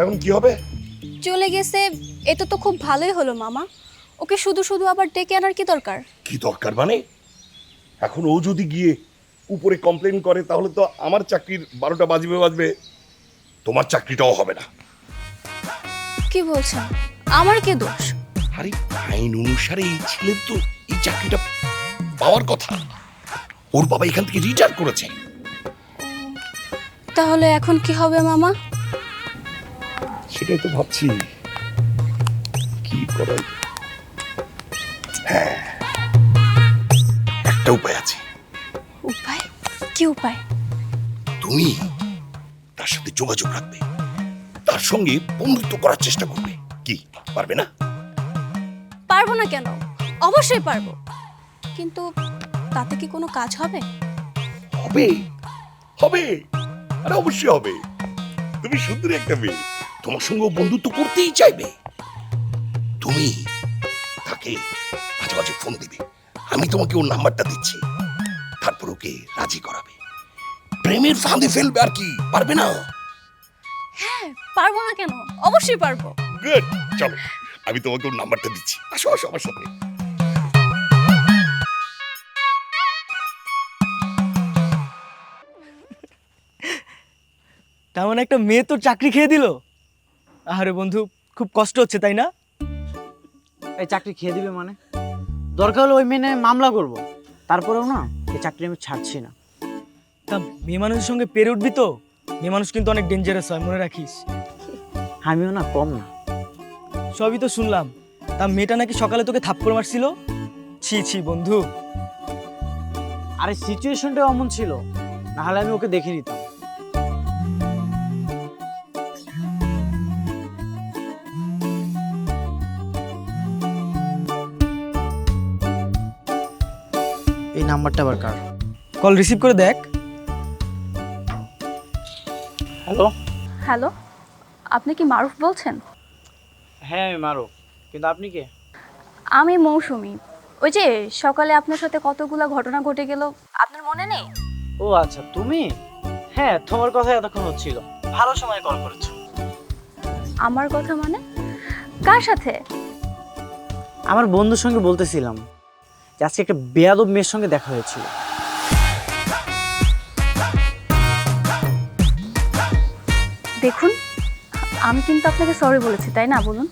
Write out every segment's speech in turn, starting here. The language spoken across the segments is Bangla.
এখন কি হবে? চলে গেছে, এটা তো খুব ভালোই হলো মামা। ওকে শুধু শুধু আবার ডেকে আনার কি দরকার? কি দরকার মানে? এখন ও যদি গিয়ে উপরে কমপ্লেন করে তাহলে তো আমার চাকরির 12টা বাজবে, তোমার চাকরিটাও হবে না। কি বলছেন? আমার কি দোষ? আরে আইন অনুসারে এই ছেলের তো এই চাকরিটা পাওয়ার কথা। ওর বাবা এখান থেকে রিটায়ার করেছে। তাহলে এখন কি হবে মামা? সেটাই তো ভাবছি কি করা যায়। হ্যাঁ, একটা উপায় আছে। উপায়? কি উপায়? তুমি তার সাথে যোগাযোগ রাখবে, তার সঙ্গে বন্ধুত্ব করার চেষ্টা করবে। কি পারবে না? পারবো না কেন? অবশ্যই পারবো, কিন্তু তাতে কি কোনো কাজ হবে? হবে, হবে, আরে অবশ্যই হবে। তুমি সুন্দরী একটা মেয়ে, তোমার সঙ্গে ও বন্ধুত্ব করতেই চাইবে। তুমি তাকে মাঝে মাঝে ফোন দিবে, আমি তোমাকে ওর নাম্বারটা দিচ্ছি, তারপর ওকে রাজি করাবে, প্রেমের ফাঁদে ফেলবে। আর কি পারবে না? হ্যাঁ, পারবো না কেন? অবশ্যই পারবো। গুড, চলো আমি তোমাকে ওর নাম্বারটা দিচ্ছি। আসো আসো আমার সাথে। তেমন একটা মেয়ে তোর চাকরি খেয়ে দিল। আরে বন্ধু, খুব কষ্ট হচ্ছে তাই না? এই চাকরি খেয়ে দিবে মানে? দরকার হলে ওই মেয়ে নিয়ে মামলা করব, তারপরেও না এই চাকরি আমি ছাড়ছি না। তা মেয়ে মানুষের সঙ্গে পেরে উঠবি তো? মেয়ে মানুষ কিন্তু অনেক ডেঞ্জারাস হয়, মনে রাখিস। আমিও না কম না। সবই তো শুনলাম। তা মেয়েটা নাকি সকালে তোকে থাপ্পড় মারছিল। ছি ছি বন্ধু। আরে সিচুয়েশনটা অমন ছিল, না হলে আমি ওকে দেখে নিতাম। এই নাম্বারটা আবার কার? কল রিসিভ করে দেখ। হ্যালো। হ্যালো, আপনি কি মারুফ বলছেন? হ্যাঁ আমি মারুফ, কিন্তু আপনি কে? আমি মৌসুমী। ওই যে সকালে আপনার সাথে কতগুলো ঘটনা ঘটে গেল, আপনার মনে নেই? ও আচ্ছা, তুমি? হ্যাঁ, তোমার কথা এতক্ষণ হচ্ছিল। ভালো সময় কল করেছো। আমার কথা মানে? কার সাথে? আমার বন্ধুর সঙ্গে বলতেছিলাম যে আজকে একটা বেয়াদব মেয়ের সঙ্গে দেখা হয়েছিল। দেখুন, আমি কিন্তু আপনাকে সরি বলেছি, তাই না? বলুন।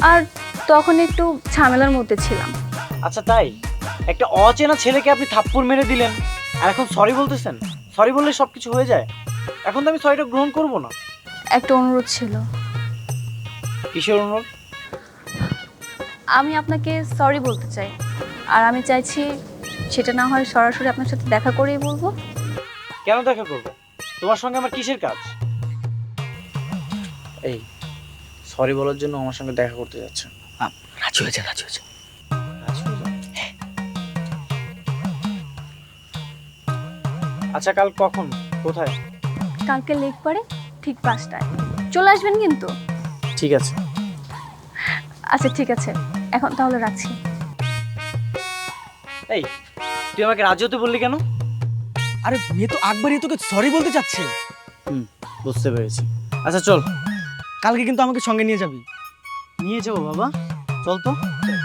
আর তখন একটু ঝামেলার মধ্যে ছিলাম। আচ্ছা তাই? একটা অচেনা ছেলেকে আপনি থাপ্পড় মেরে দিলেন, আর এখন সরি বলতেছেন? সরি বললে সবকিছু হয়ে যায়? এখন তো আমি সরিটা গ্রহণ করব না। একটা অনুরোধ ছিল। কিসের অনুরোধ? আমি আপনাকে সরি বলতে চাই, আর আমি চাইছি সেটা না হয় সরাসরি আপনার সাথে দেখা করেই বলবো। কেন দেখা করব? তোমার সঙ্গে আমার কিসের কাজ? এই সরি বলার জন্য আমার সঙ্গে দেখা করতে যাচ্ছে? রাজি হয়েছে, রাজি হয়েছে। আচ্ছা কাল কখন, কোথায়? কালকে লেক পারে ঠিক 5টায় চলে আসবেন কিন্তু। ঠিক আছে। আচ্ছা ঠিক আছে, এখন তাহলে রাখছি। এই তুই আমাকে রাজি হতে বললি কেন? আরে মেয়ে তো একবারই তোকে সরি বলতে চাচ্ছে। বুঝতে পেরেছি। আচ্ছা চল। কালকে কিন্তু আমাকে সঙ্গে নিয়ে যাবি। নিয়ে যাবো বাবা, চল তো। চল।